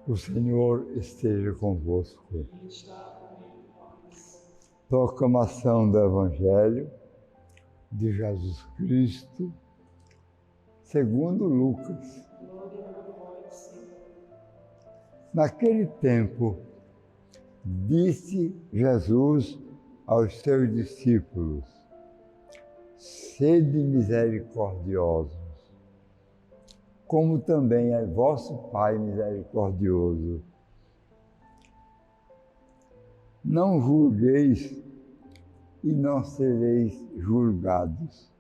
O Senhor esteja convosco. Proclamação do Evangelho de Jesus Cristo, segundo Lucas. Naquele tempo, disse Jesus aos seus discípulos: sede misericordiosos, como também é vosso Pai misericordioso. Não julgueis e não sereis julgados.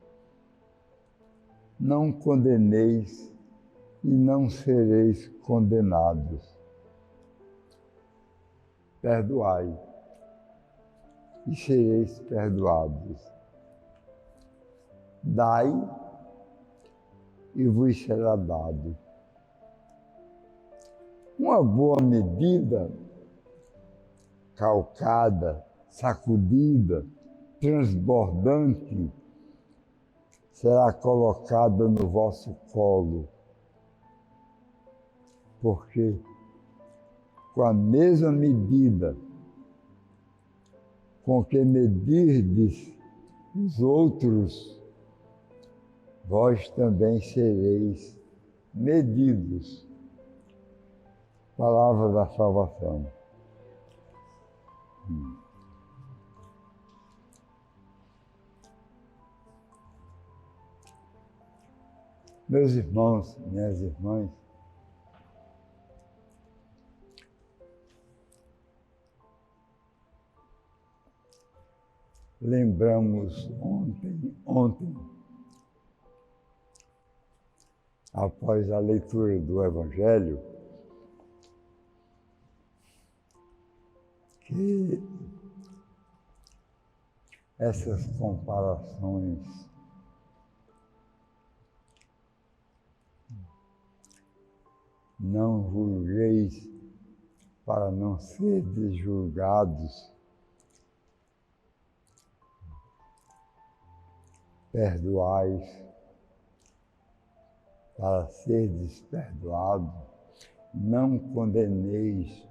Não condeneis e não sereis condenados. Perdoai e sereis perdoados. Dai e vos será dado. Uma boa medida, calcada, sacudida, transbordante, será colocada no vosso colo, porque com a mesma medida com que medirdes os outros, vós também sereis medidos. Palavra da salvação. Meus irmãos, minhas irmãs, lembramos ontem, após a leitura do Evangelho, que essas comparações não julgueis para não serdes julgados, perdoais para serdes perdoados, não condeneis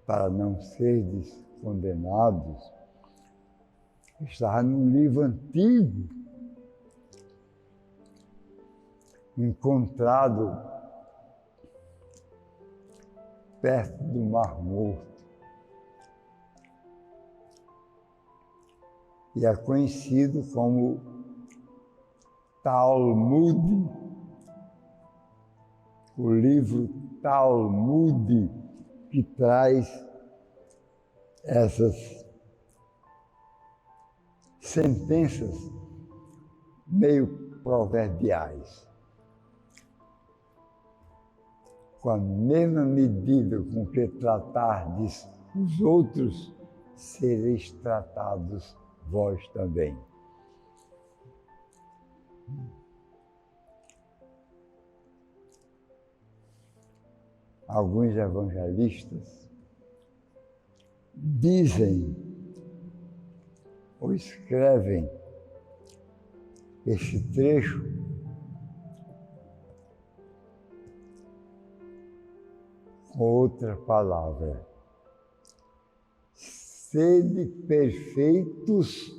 para não serdes condenados. Está no livro antigo, encontrado perto do Mar Morto. E é conhecido como Talmud, o livro Talmud, que traz essas sentenças meio proverbiais. Com a mesma medida com que tratardes os outros, sereis tratados vós também. Alguns evangelistas dizem ou escrevem esse trecho com outra palavra: sede perfeitos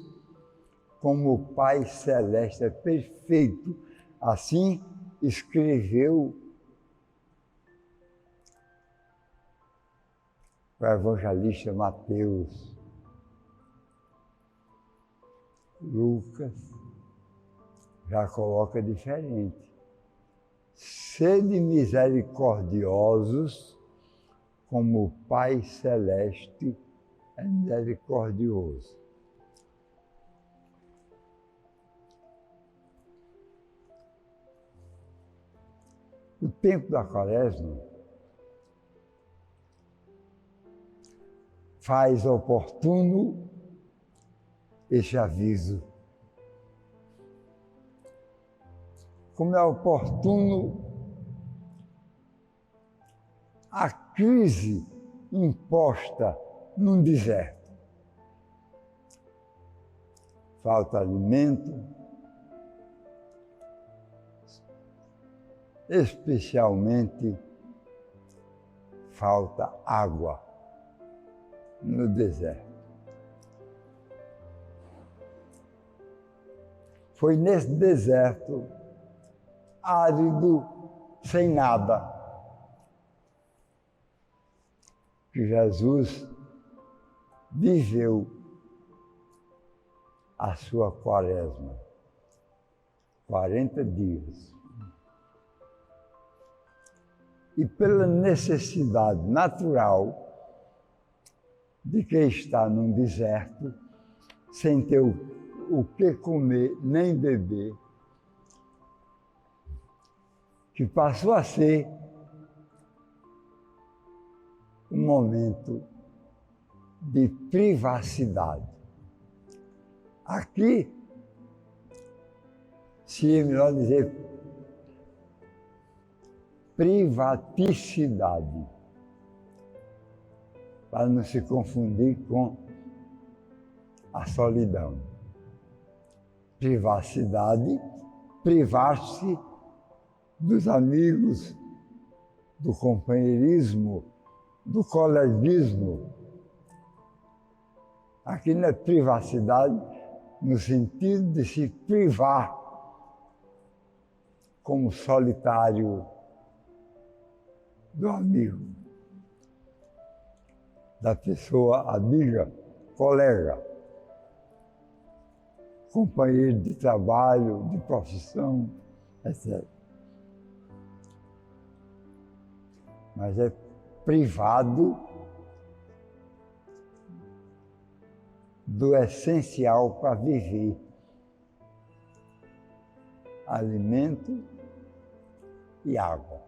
como o Pai Celeste é perfeito. Assim escreveu o evangelista Mateus. Lucas já coloca diferente. Sede misericordiosos como o Pai Celeste é misericordioso. O tempo da Quaresma faz oportuno esse aviso. Como é oportuno a crise imposta num deserto. Falta alimento, especialmente falta água no deserto. Foi nesse deserto árido, sem nada, que Jesus viveu a sua quaresma, 40 dias. E pela necessidade natural de quem está num deserto, sem ter o que comer nem beber, que passou a ser um momento de privacidade. Aqui, se é melhor dizer, privaticidade, para não se confundir com a solidão. Privacidade, privar-se dos amigos, do companheirismo, do coleguismo. Aqui não é privacidade no sentido de se privar como solitário do amigo, da pessoa amiga, colega, companheiro de trabalho, de profissão, etc. Mas é privado do essencial para viver: alimento e água.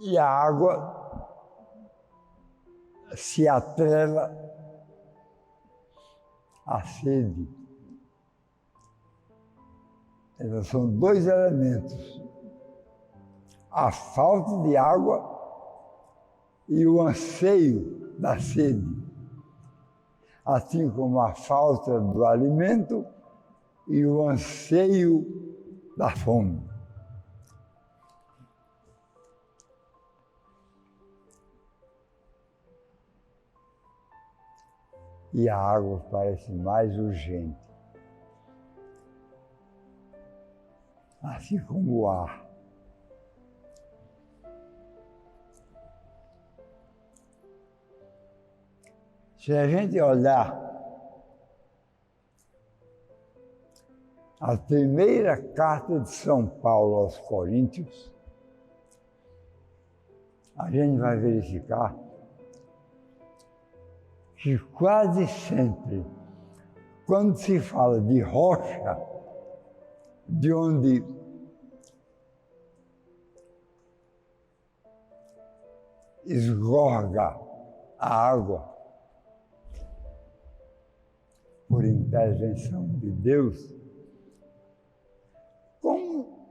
E a água se atrela à sede. Elas são dois elementos: a falta de água e o anseio da sede, assim como a falta do alimento e o anseio da fome. E a água parece mais urgente, assim como o ar. Se a gente olhar a primeira carta de São Paulo aos Coríntios, a gente vai verificar que quase sempre, quando se fala de rocha, de onde esgorga a água, por intervenção de Deus, como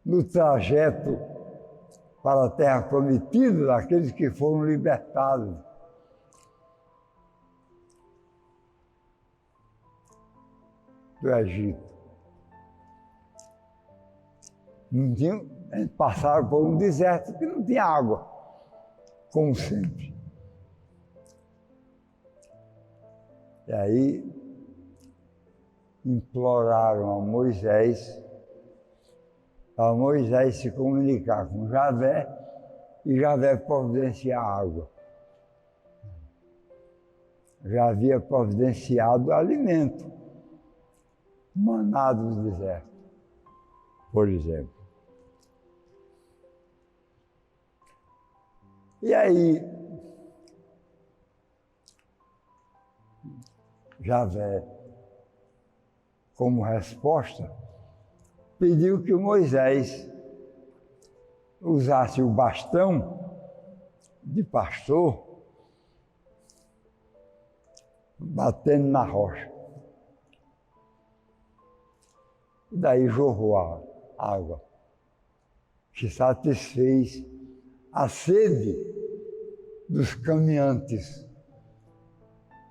no trajeto para a terra prometida daqueles que foram libertados. Do Egito. Não tinha, passaram por um deserto que não tinha água, como sempre. E aí imploraram a Moisés, para Moisés se comunicar com Javé e Javé providenciar água. Já havia providenciado alimento, maná do deserto, por exemplo. E aí, Javé, como resposta, pediu que Moisés usasse o bastão de pastor batendo na rocha. E daí jorrou a água, que satisfez a sede dos caminhantes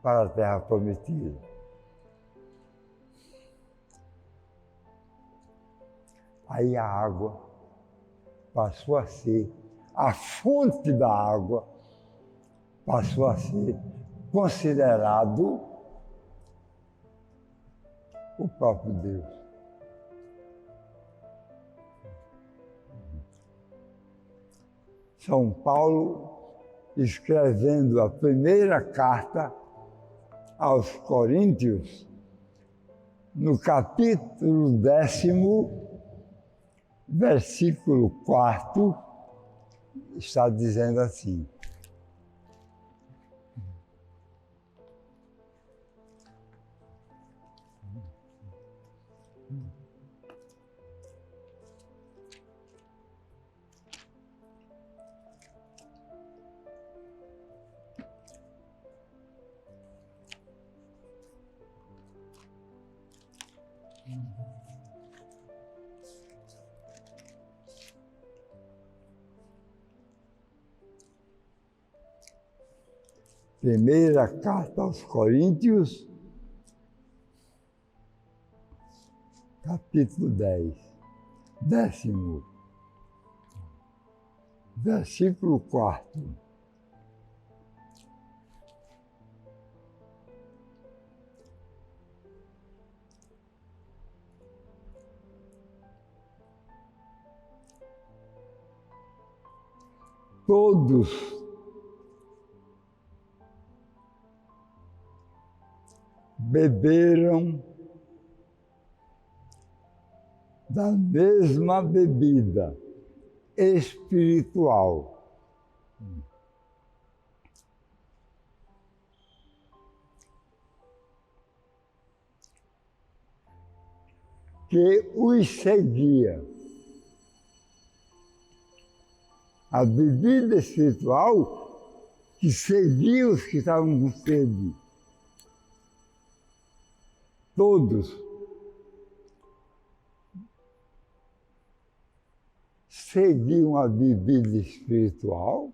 para a terra prometida. Aí a água passou a ser, a fonte da água passou a ser considerado o próprio Deus. São Paulo, escrevendo a primeira carta aos Coríntios, no capítulo 10º, versículo 4, está dizendo assim: primeira carta aos Coríntios, capítulo 10, 10º, versículo 4. Todos beberam da mesma bebida espiritual. Que os seguia. A bebida espiritual que seguia os que estavam com sede. Todos seguiam a bebida espiritual.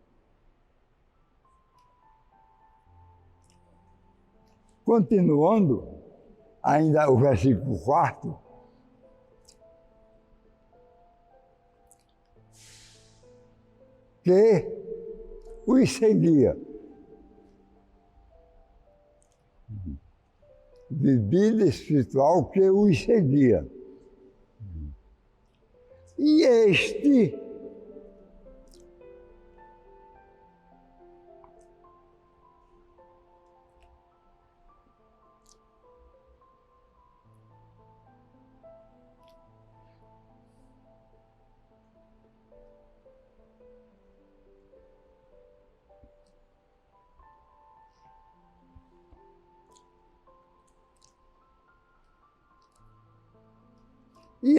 Continuando, ainda o versículo 4, que os seguia. Bebida espiritual que os seguia. E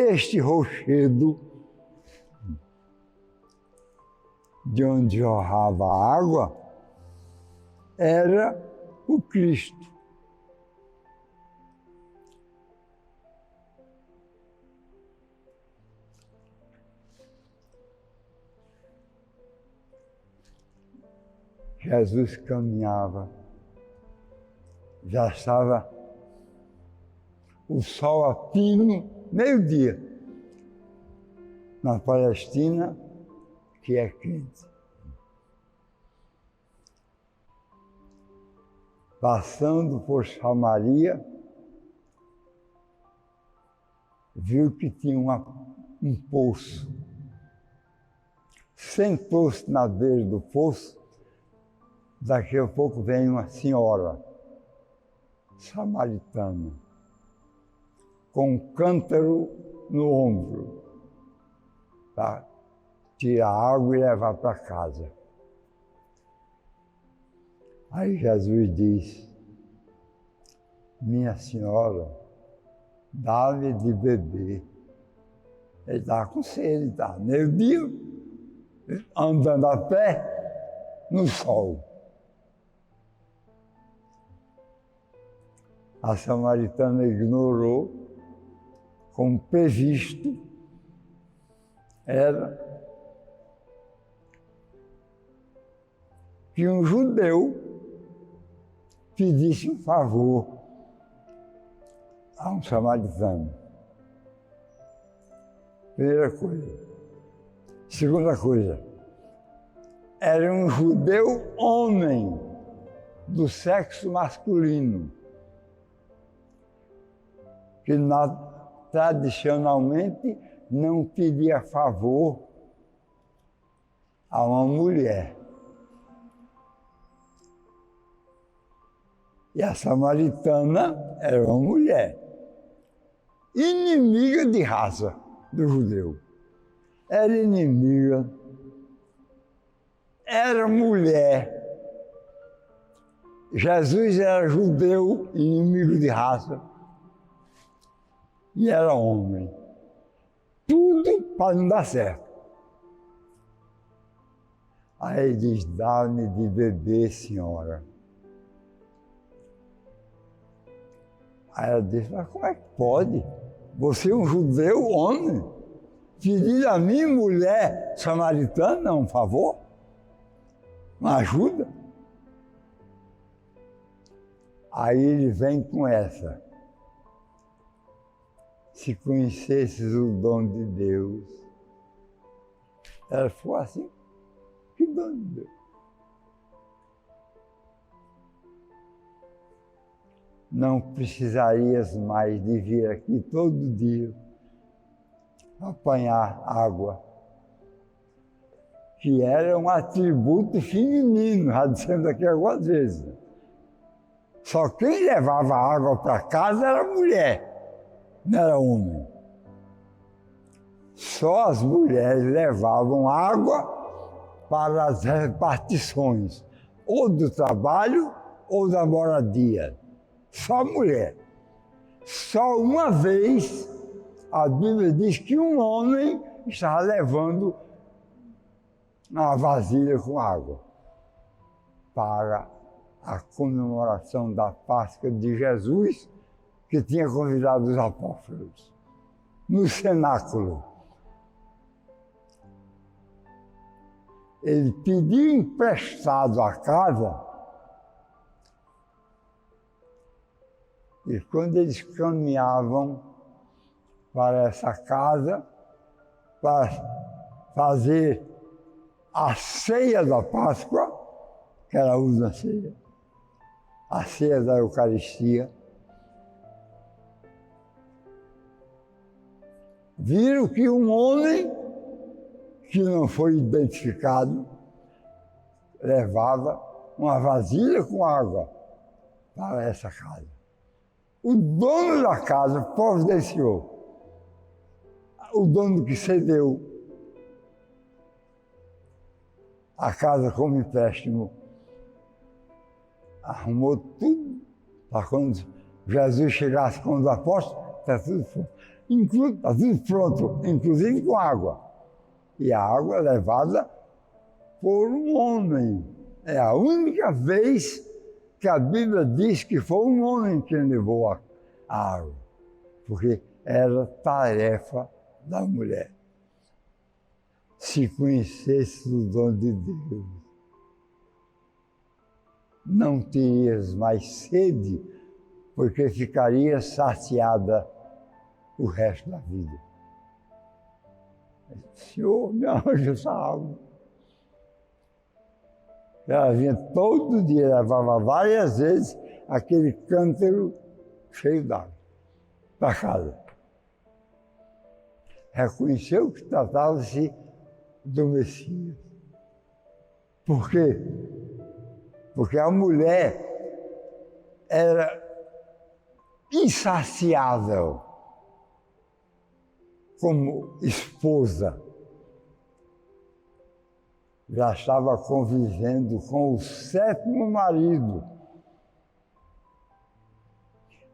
este rochedo de onde jorrava a água era o Cristo. Jesus caminhava, já estava o sol a pino, meio-dia, na Palestina, que é quente. Passando por Samaria, viu que tinha um poço. Sentou-se na beira do poço. Daqui a pouco vem uma senhora samaritana, com um cântaro no ombro, para tirar água e levar para casa. Aí Jesus diz: minha senhora, dá-me de beber. Ele estava com sede, estava meio-dia, andando a pé no sol. A samaritana ignorou, como previsto era que um judeu pedisse um favor a um samaritano. Primeira coisa. Segunda coisa, era um judeu homem do sexo masculino, que tradicionalmente não pedia favor a uma mulher. E a samaritana era uma mulher, inimiga de raça do judeu. Era inimiga, era mulher. Jesus era judeu, inimigo de raça, e era homem. Tudo para não dar certo. Aí ele diz, dá-me de beber, senhora. Aí ela disse, mas como é que pode? Você é um judeu, homem, pedir a mim, mulher samaritana, um favor? Uma ajuda? Aí ele vem com essa. Se conhecesses o dom de Deus. Ela falou assim, que dom de Deus? Não precisarias mais de vir aqui todo dia apanhar água, que era um atributo feminino, já dissemos aqui algumas vezes. Só quem levava água para casa era mulher, não era homem. Só as mulheres levavam água para as repartições, ou do trabalho ou da moradia. Só mulher. Só uma vez a Bíblia diz que um homem estava levando uma vasilha com água para a comemoração da Páscoa de Jesus, que tinha convidado os apóstolos no cenáculo. Ele pediu emprestado a casa. E quando eles caminhavam para essa casa, para fazer a ceia da Páscoa, que era a última ceia, a ceia da Eucaristia, viram que um homem que não foi identificado levava uma vasilha com água para essa casa. O dono da casa providenciou, o dono que cedeu a casa como empréstimo, arrumou tudo para quando Jesus chegasse com os apóstolos, está tudo pronto. Está tudo pronto, inclusive com água. E a água é levada por um homem. É a única vez que a Bíblia diz que foi um homem quem levou a água, porque era tarefa da mulher. Se conhecesse o dom de Deus, não terias mais sede, porque ficaria saciada o resto da vida. Senhor, me arranja essa água. Ela vinha todo dia, levava várias vezes aquele cântaro cheio d'água para casa. Reconheceu que tratava-se do Messias. Por quê? Porque a mulher era insaciável como esposa. Já estava convivendo com o 7º marido.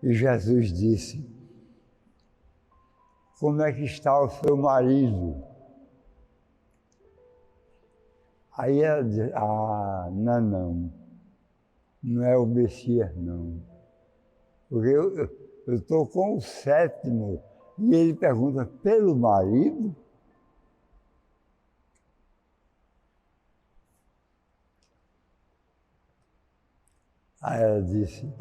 E Jesus disse, como é que está o seu marido? Aí ela disse, não é o Messias, não. Porque eu estou com o 7º. E ele pergunta, pelo marido? Aí ela disse,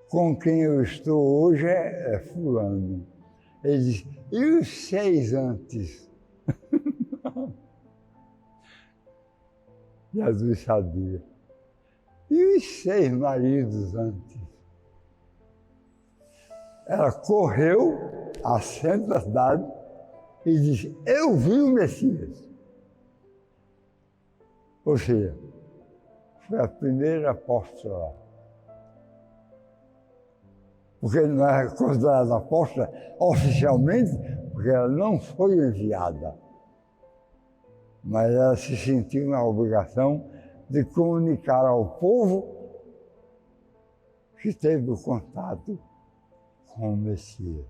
com quem eu estou hoje é fulano. Ele disse, e os 6 antes? Jesus sabia. E os 6 maridos antes? Ela correu à centro da cidade e disse, eu vi o Messias. Ou seja, foi a primeira apóstola. Porque não é considerada apóstola oficialmente, porque ela não foi enviada. Mas ela se sentiu na obrigação de comunicar ao povo que teve o contato com o Messias.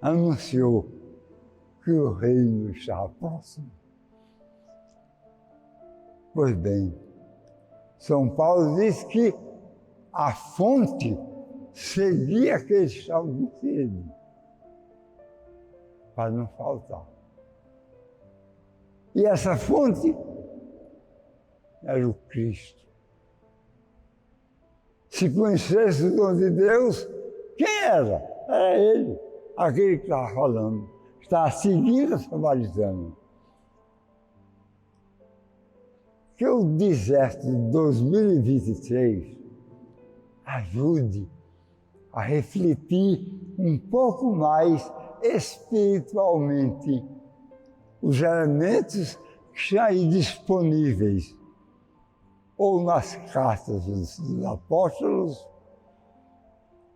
Anunciou que o reino estava próximo. Pois bem, São Paulo diz que a fonte seguia aqueles que estavam com sede, para não faltar. E essa fonte era o Cristo. Se conhecesse o dom de Deus, quem era? Era ele, aquele que estava falando, estava seguindo a Samaritana. Que o deserto de 2023 ajude a refletir um pouco mais espiritualmente os elementos que estão aí disponíveis, ou nas cartas dos apóstolos,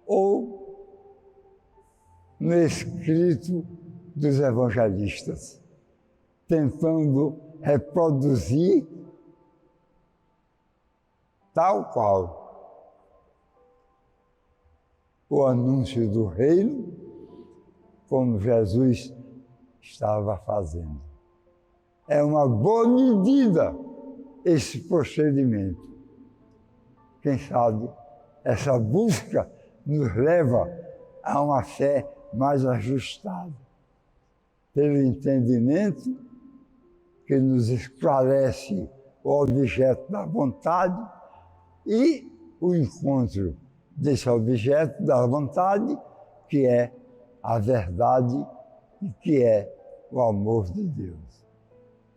ou no escrito dos evangelistas, tentando reproduzir tal qual o anúncio do reino, como Jesus estava fazendo. É uma boa medida esse procedimento. Quem sabe essa busca nos leva a uma fé mais ajustada, pelo entendimento que nos esclarece o objeto da vontade e o encontro desse objeto da vontade, que é a verdade e que é o amor de Deus.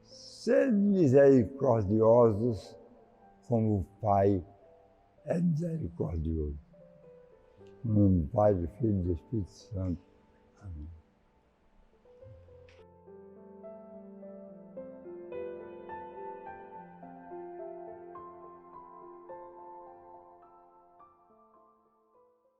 Sede misericordiosos como o Pai é misericordioso. Em nome do Pai, do Filho e do Espírito Santo.